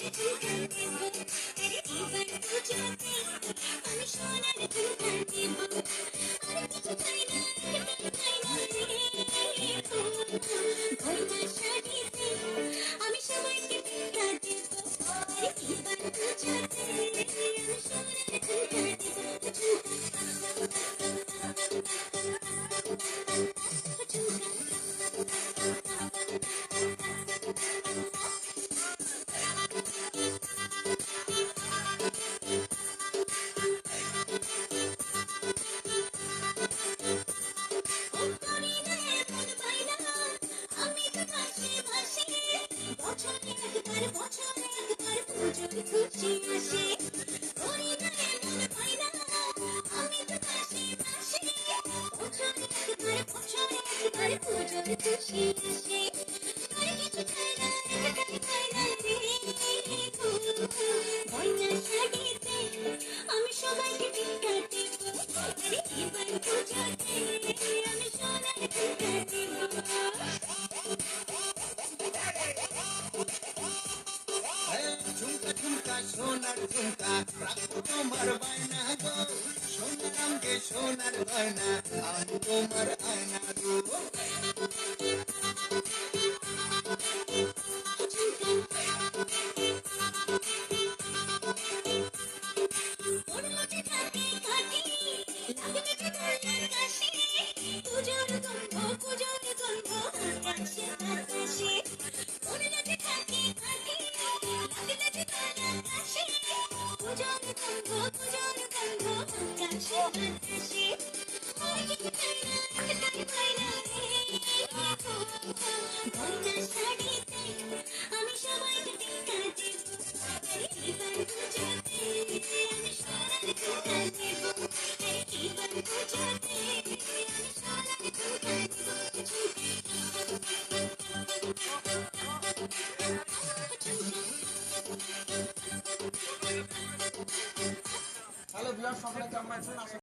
আমি সোনার ঝুমকা দেব, আর কিছু চাই না, চাই না রে। গয়না শাড়িতে আমি সবাইকে টিকা দেব, আরে এবার পুজোতে আমি সোনার ঝুমকা দেব, খুশি আসে করি না এমন হয় না, আমি তো পাশে পাশে বছরে একবার পুজোর খুশি আসে, আর কিছু চাই না, চাই না রে। গয়না শাড়িতে আমি সবাইকে টিকা দেব, আরে এবার পুজোতে আমি সোনার টিকা দেব। ঝুমকা ঝুমকা সোনার ঝুমকা রাখো তোমার বায়না গো, সোনার রঙে সোনার গয়না আমি তোমার আয়না গো। পুজোর গন্ধ আকাশে বাতাসে, উড়াতে থাকে কাঠি লাগলে যে তার আকাশে, পুজোর গন্ধ আকাশে বাতাসে, আর কিছু চাই না, চাই না রে। গয়না শাড়িতে আমি সবাইকে টিকা দেব, এবার পুজোতে আমি সোনার টিকা দেব, এবার পুজোতে আমি সোনার টিকা দেব। হ্যালো ভিউয়ার, সকলে কেমন আছেন? আশা